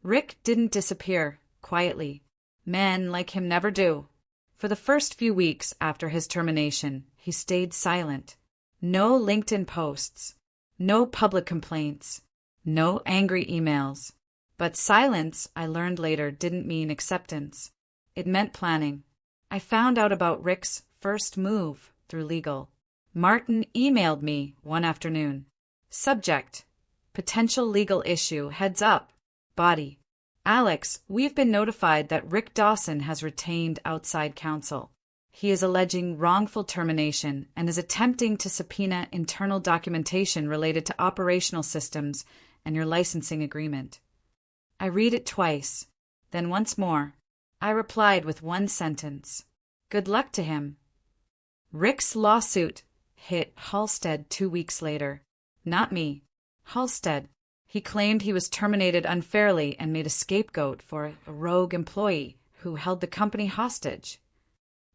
Rick didn't disappear quietly. Men like him never do. For the first few weeks after his termination, he stayed silent. No LinkedIn posts, no public complaints, no angry emails. But silence, I learned later, didn't mean acceptance. It meant planning. I found out about Rick's first move through legal. Martin emailed me one afternoon. Subject: potential legal issue, heads up. Body: Alex, we've been notified that Rick Dawson has retained outside counsel. He is alleging wrongful termination and is attempting to subpoena internal documentation related to operational systems and your licensing agreement. I read it twice, then once more. I replied with one sentence. Good luck to him. Rick's lawsuit hit Halstead 2 weeks later. Not me. Halstead. He claimed he was terminated unfairly and made a scapegoat for a rogue employee who held the company hostage.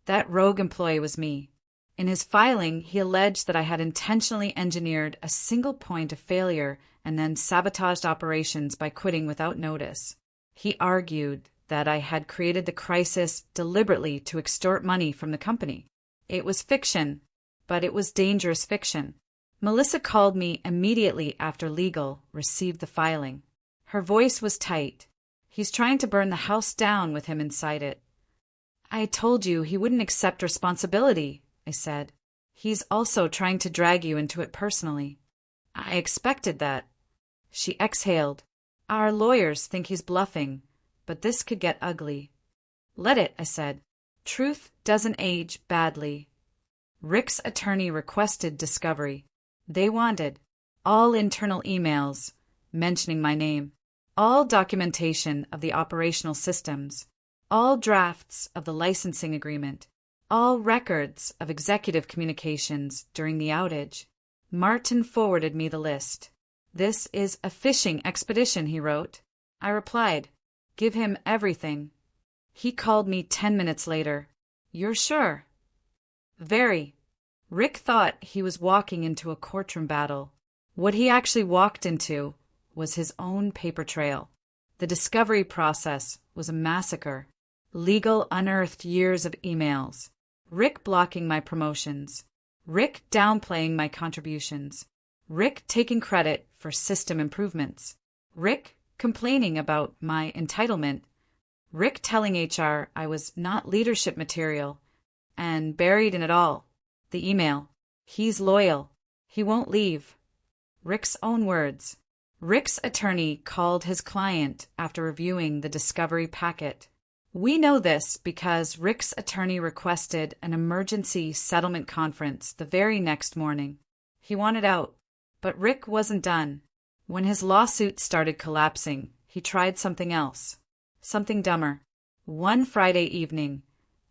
That rogue employee was me. In his filing, he alleged that I had intentionally engineered a single point of failure and then sabotaged operations by quitting without notice. He argued that I had created the crisis deliberately to extort money from the company. It was fiction, but it was dangerous fiction. Melissa called me immediately after legal received the filing. Her voice was tight. He's trying to burn the house down with him inside it. I told you he wouldn't accept responsibility, I said. He's also trying to drag you into it personally. I expected that. She exhaled. Our lawyers think he's bluffing, but this could get ugly. Let it, I said. Truth doesn't age badly. Rick's attorney requested discovery. They wanted all internal emails mentioning my name, all documentation of the operational systems, all drafts of the licensing agreement, all records of executive communications during the outage. Martin forwarded me the list. This is a fishing expedition, he wrote. I replied, give him everything. He called me 10 minutes later. You're sure? Very. Rick thought he was walking into a courtroom battle. What he actually walked into was his own paper trail. The discovery process was a massacre. Legal unearthed years of emails. Rick blocking my promotions. Rick downplaying my contributions. Rick taking credit for system improvements. Rick complaining about my entitlement, Rick telling HR I was not leadership material, and buried in it all, the email. He's loyal. He won't leave. Rick's own words. Rick's attorney called his client after reviewing the discovery packet. We know this because Rick's attorney requested an emergency settlement conference the very next morning. He wanted out, but Rick wasn't done. When his lawsuit started collapsing, he tried something else, something dumber. One Friday evening,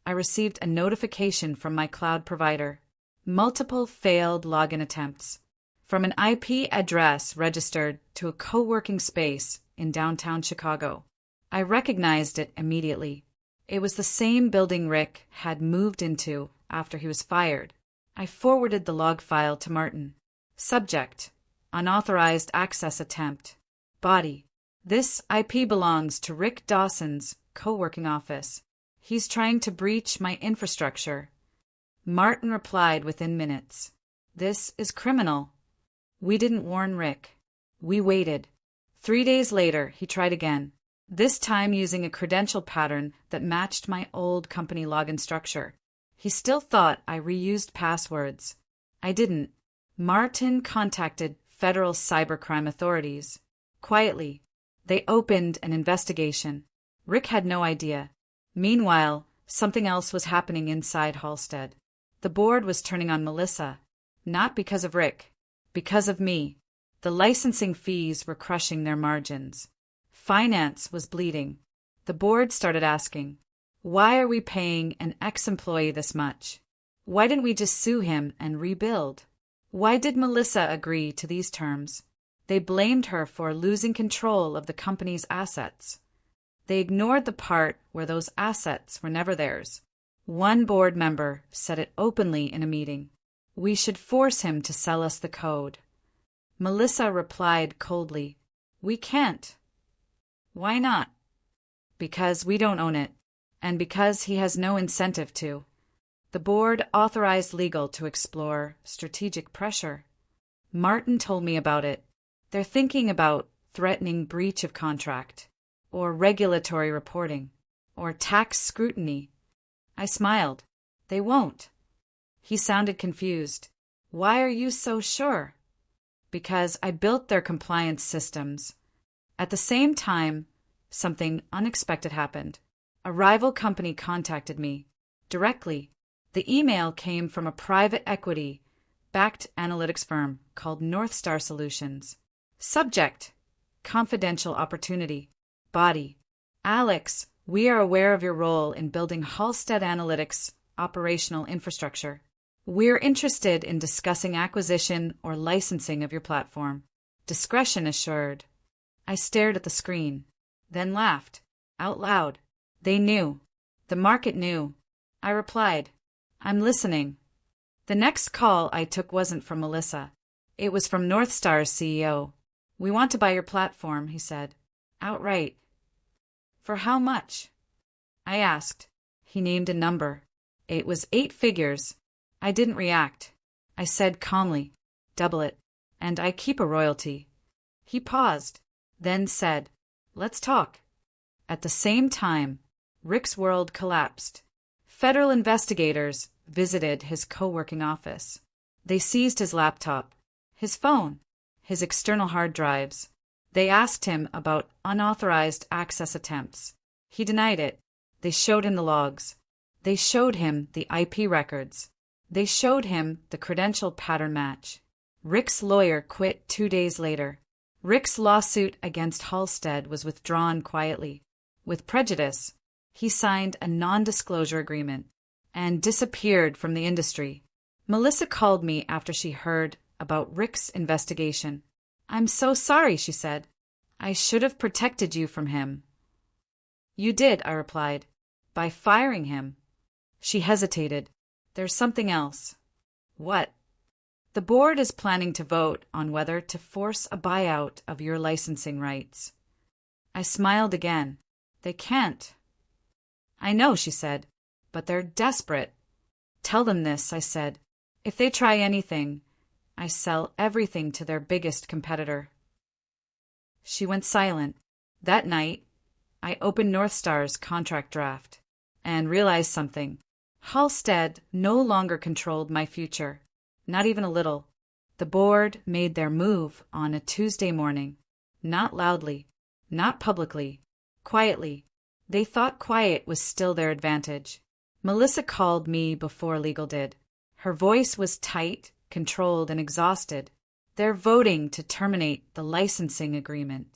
I received a notification from my cloud provider. Multiple failed login attempts. From an IP address registered to a co-working space in downtown Chicago. I recognized it immediately. It was the same building Rick had moved into after he was fired. I forwarded the log file to Martin. Subject: unauthorized access attempt. Body: this IP belongs to Rick Dawson's co-working office. He's trying to breach my infrastructure. Martin replied within minutes. This is criminal. We didn't warn Rick. We waited. 3 days later, he tried again, this time using a credential pattern that matched my old company login structure. He still thought I reused passwords. I didn't. Martin contacted federal cybercrime authorities. Quietly, they opened an investigation. Rick had no idea. Meanwhile, something else was happening inside Halstead. The board was turning on Melissa. Not because of Rick. Because of me. The licensing fees were crushing their margins. Finance was bleeding. The board started asking, why are we paying an ex-employee this much? Why didn't we just sue him and rebuild? Why did Melissa agree to these terms? They blamed her for losing control of the company's assets. They ignored the part where those assets were never theirs. One board member said it openly in a meeting. We should force him to sell us the code. Melissa replied coldly, we can't. Why not? Because we don't own it, and because he has no incentive to. The board authorized legal to explore strategic pressure. Martin told me about it. They're thinking about threatening breach of contract, or regulatory reporting, or tax scrutiny. I smiled. They won't. He sounded confused. Why are you so sure? Because I built their compliance systems. At the same time, something unexpected happened. A rival company contacted me directly. The email came from a private equity-backed analytics firm called North Star Solutions. Subject: confidential opportunity. Body: Alex, we are aware of your role in building Halstead Analytics' operational infrastructure. We're interested in discussing acquisition or licensing of your platform. Discretion assured. I stared at the screen, then laughed, out loud. They knew. The market knew. I replied, I'm listening. The next call I took wasn't from Melissa. It was from North Star's CEO. We want to buy your platform, he said. Outright. For how much? I asked. He named a number. It was 8 figures. I didn't react. I said calmly, double it, and I keep a royalty. He paused, then said, let's talk. At the same time, Rick's world collapsed. Federal investigators visited his co-working office. They seized his laptop, his phone, his external hard drives. They asked him about unauthorized access attempts. He denied it. They showed him the logs. They showed him the IP records. They showed him the credential pattern match. Rick's lawyer quit 2 days later. Rick's lawsuit against Halstead was withdrawn quietly. With prejudice, he signed a non-disclosure agreement and disappeared from the industry. Melissa called me after she heard about Rick's investigation. I'm so sorry, she said. I should have protected you from him. You did, I replied, by firing him. She hesitated. There's something else. What? The board is planning to vote on whether to force a buyout of your licensing rights. I smiled again. They can't. I know, she said, but they're desperate. Tell them this, I said. If they try anything, I sell everything to their biggest competitor. She went silent. That night, I opened North Star's contract draft and realized something. Halstead no longer controlled my future, not even a little. The board made their move on a Tuesday morning, not loudly, not publicly, quietly. They thought quiet was still their advantage. Melissa called me before legal did. Her voice was tight, controlled, and exhausted. They're voting to terminate the licensing agreement.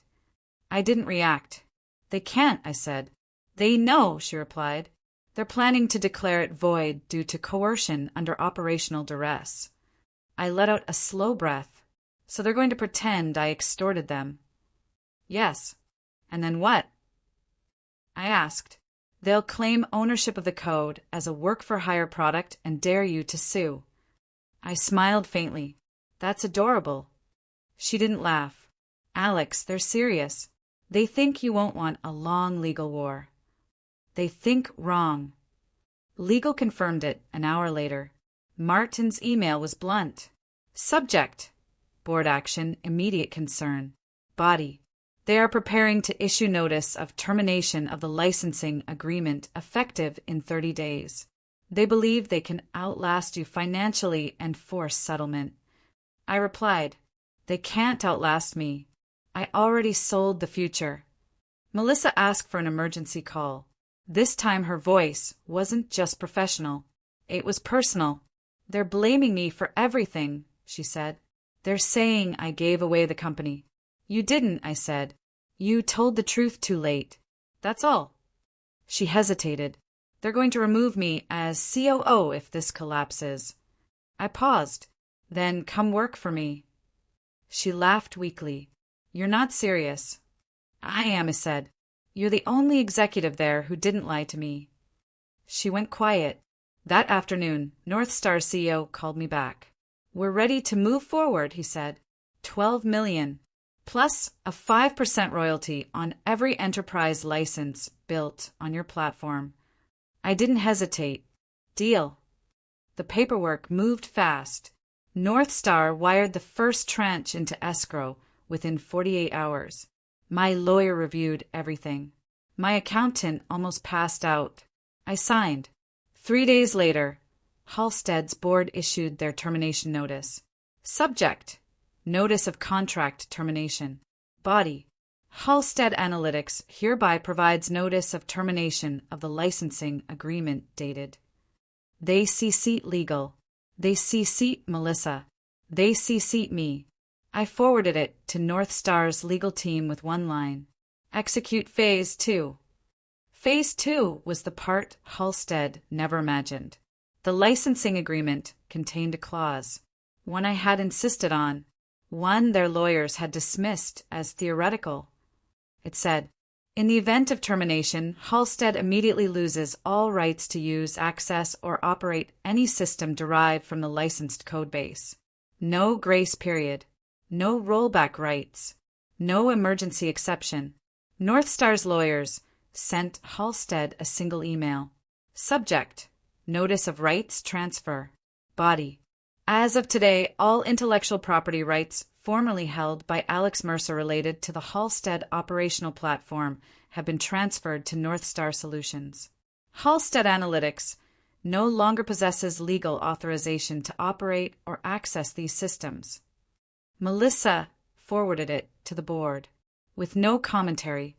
I didn't react. They can't, I said. They know, she replied. They're planning to declare it void due to coercion under operational duress. I let out a slow breath. So they're going to pretend I extorted them. Yes. And then what? I asked. They'll claim ownership of the code as a work-for-hire product and dare you to sue. I smiled faintly. That's adorable. She didn't laugh. Alex, they're serious. They think you won't want a long legal war. They think wrong. Legal confirmed it an hour later. Martin's email was blunt. Subject: board action, immediate concern. Body: they are preparing to issue notice of termination of the licensing agreement effective in 30 days. They believe they can outlast you financially and force settlement. I replied, they can't outlast me. I already sold the future. Melissa asked for an emergency call. This time her voice wasn't just professional. It was personal. They're blaming me for everything, she said. They're saying I gave away the company. You didn't, I said. You told the truth too late. That's all. She hesitated. They're going to remove me as COO if this collapses. I paused. Then come work for me. She laughed weakly. You're not serious. I am, I said. You're the only executive there who didn't lie to me. She went quiet. That afternoon, North Star CEO called me back. We're ready to move forward, he said. $12 million, plus a 5% royalty on every enterprise license built on your platform. I didn't hesitate. Deal. The paperwork moved fast. North Star wired the first tranche into escrow within 48 hours. My lawyer reviewed everything. My accountant almost passed out. I signed. 3 days later, Halstead's board issued their termination notice. Subject: notice of contract termination. Body: Halstead Analytics hereby provides notice of termination of the licensing agreement dated. They CC'd legal. They CC'd Melissa. They CC'd me. I forwarded it to North Star's legal team with one line. Execute Phase 2. Phase 2 was the part Halstead never imagined. The licensing agreement contained a clause, one I had insisted on, one their lawyers had dismissed as theoretical. It said, in the event of termination, Halstead immediately loses all rights to use, access, or operate any system derived from the licensed codebase. No grace period. No rollback rights. No emergency exception. North Star's lawyers sent Halstead a single email. Subject: notice of rights transfer. Body: as of today, all intellectual property rights formerly held by Alex Mercer related to the Halstead operational platform have been transferred to North Star Solutions. Halstead Analytics no longer possesses legal authorization to operate or access these systems. Melissa forwarded it to the board. With no commentary,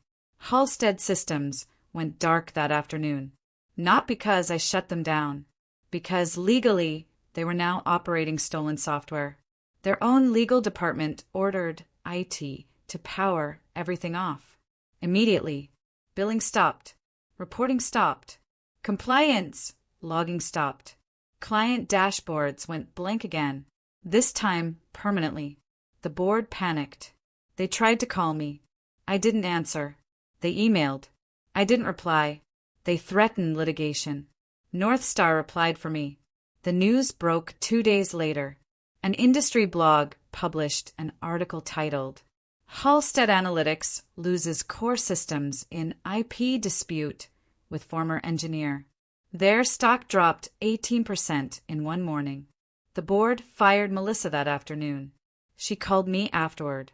Halstead Systems went dark that afternoon. Not because I shut them down, because legally they were now operating stolen software. Their own legal department ordered IT to power everything off. Immediately, billing stopped, reporting stopped, compliance logging stopped. Client dashboards went blank again, this time permanently. The board panicked. They tried to call me. I didn't answer. They emailed. I didn't reply. They threatened litigation. North Star replied for me. The news broke 2 days later. An industry blog published an article titled, Halstead Analytics loses core systems in IP dispute with former engineer. Their stock dropped 18% in one morning. The board fired Melissa that afternoon. She called me afterward.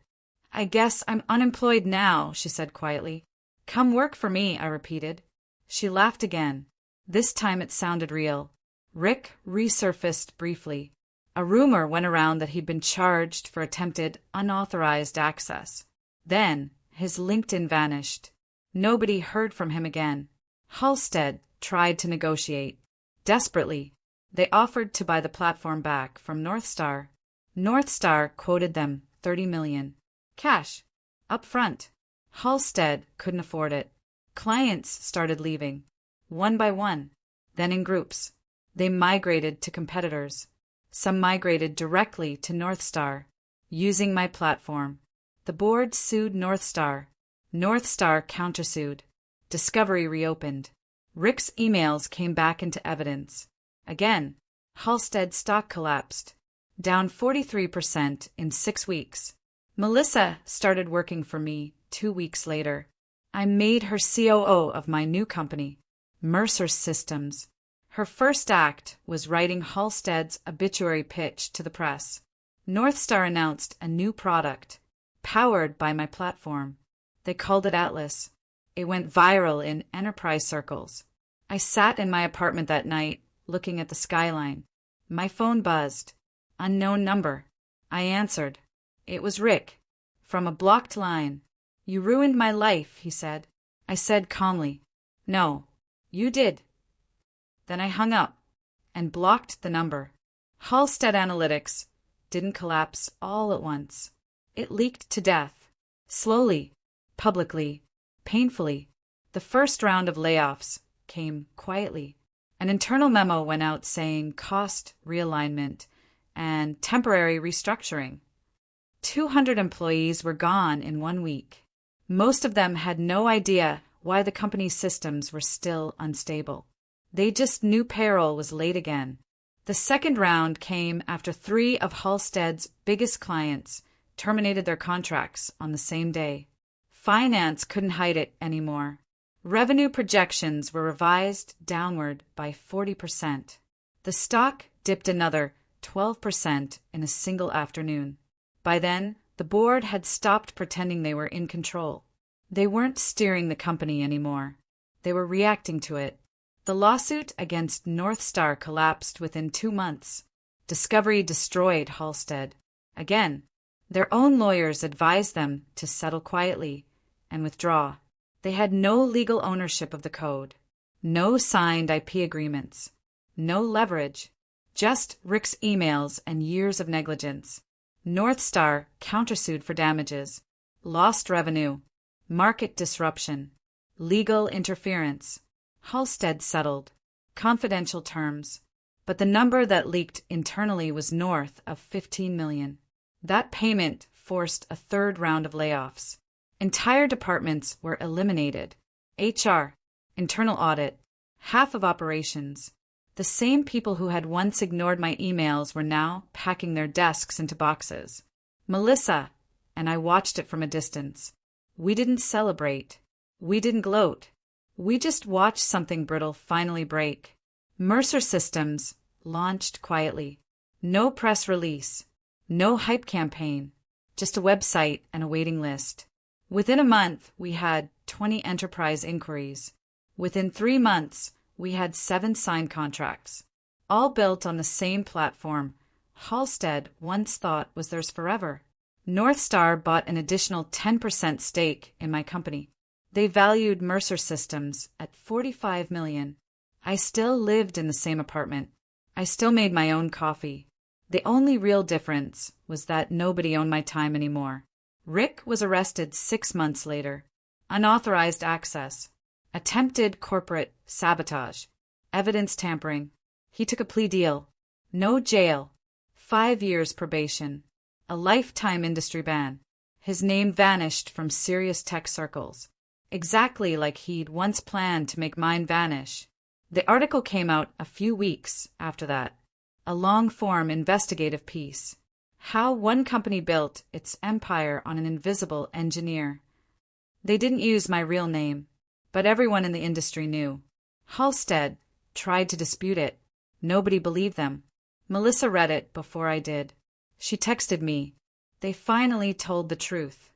I guess I'm unemployed now, she said quietly. Come work for me, I repeated. She laughed again. This time it sounded real. Rick resurfaced briefly. A rumor went around that he'd been charged for attempted unauthorized access. Then his LinkedIn vanished. Nobody heard from him again. Halstead tried to negotiate. Desperately, they offered to buy the platform back from Northstar. Northstar quoted them $30 million. Cash. Up front. Halstead couldn't afford it. Clients started leaving. One by one. Then in groups. They migrated to competitors. Some migrated directly to Northstar, using my platform. The board sued Northstar. Northstar countersued. Discovery reopened. Rick's emails came back into evidence. Again, Halstead's stock collapsed, down 43% in 6 weeks. Melissa started working for me 2 weeks later. I made her COO of my new company, Mercer Systems. Her first act was writing Halstead's obituary pitch to the press. Northstar announced a new product, powered by my platform. They called it Atlas. It went viral in enterprise circles. I sat in my apartment that night, looking at the skyline. My phone buzzed. Unknown number. I answered. It was Rick, from a blocked line. You ruined my life, he said. I said calmly, no, you did. Then I hung up and blocked the number. Halstead Analytics didn't collapse all at once. It leaked to death. Slowly, publicly, painfully. The first round of layoffs came quietly. An internal memo went out saying cost realignment and temporary restructuring. 200 employees were gone in 1 week. Most of them had no idea why the company's systems were still unstable. They just knew payroll was late again. The second round came after 3 of Halstead's biggest clients terminated their contracts on the same day. Finance couldn't hide it anymore. Revenue projections were revised downward by 40%. The stock dipped another 12% in a single afternoon. By then, the board had stopped pretending they were in control. They weren't steering the company anymore. They were reacting to it. The lawsuit against Northstar collapsed within 2 months. Discovery destroyed Halstead. Again, their own lawyers advised them to settle quietly and withdraw. They had no legal ownership of the code, no signed IP agreements, no leverage, just Rick's emails and years of negligence. Northstar countersued for damages, lost revenue, market disruption, legal interference. Halstead settled, confidential terms, but the number that leaked internally was north of $15 million. That payment forced a third round of layoffs. Entire departments were eliminated. HR, internal audit, half of operations. The same people who had once ignored my emails were now packing their desks into boxes. Melissa and I watched it from a distance. We didn't celebrate. We didn't gloat. We just watched something brittle finally break. Mercer Systems launched quietly. No press release. No hype campaign. Just a website and a waiting list. Within a month, we had 20 enterprise inquiries. Within 3 months, we had 7 signed contracts, all built on the same platform Halstead once thought was theirs forever. Northstar bought an additional 10% stake in my company. They valued Mercer Systems at $45 million. I still lived in the same apartment. I still made my own coffee. The only real difference was that nobody owned my time anymore. Rick was arrested 6 months later. Unauthorized access. Attempted corporate sabotage. Evidence tampering. He took a plea deal. No jail. 5 years probation. A lifetime industry ban. His name vanished from serious tech circles. Exactly like he'd once planned to make mine vanish. The article came out a few weeks after that. A long-form investigative piece. How one company built its empire on an invisible engineer. They didn't use my real name, but everyone in the industry knew. Halstead tried to dispute it. Nobody believed them. Melissa read it before I did. She texted me. They finally told the truth.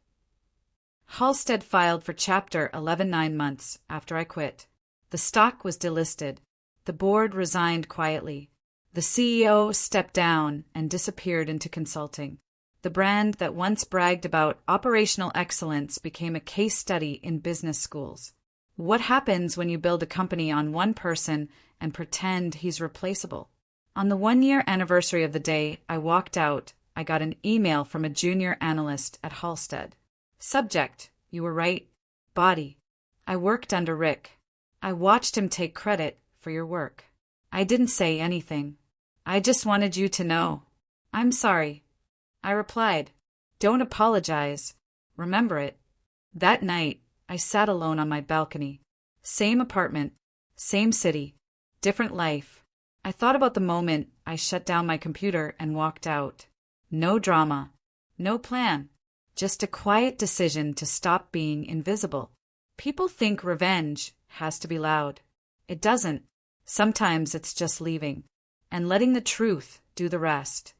Halstead filed for Chapter 11 9 months after I quit. The stock was delisted. The board resigned quietly. The CEO stepped down and disappeared into consulting. The brand that once bragged about operational excellence became a case study in business schools. What happens when you build a company on one person and pretend he's replaceable? On the 1-year anniversary of the day I walked out, I got an email from a junior analyst at Halstead. Subject: you were right. Body: I worked under Rick. I watched him take credit for your work. I didn't say anything. I just wanted you to know. I'm sorry. I replied, don't apologize. Remember it. That night, I sat alone on my balcony. Same apartment, same city, different life. I thought about the moment I shut down my computer and walked out. No drama, no plan, just a quiet decision to stop being invisible. People think revenge has to be loud. It doesn't. Sometimes it's just leaving and letting the truth do the rest.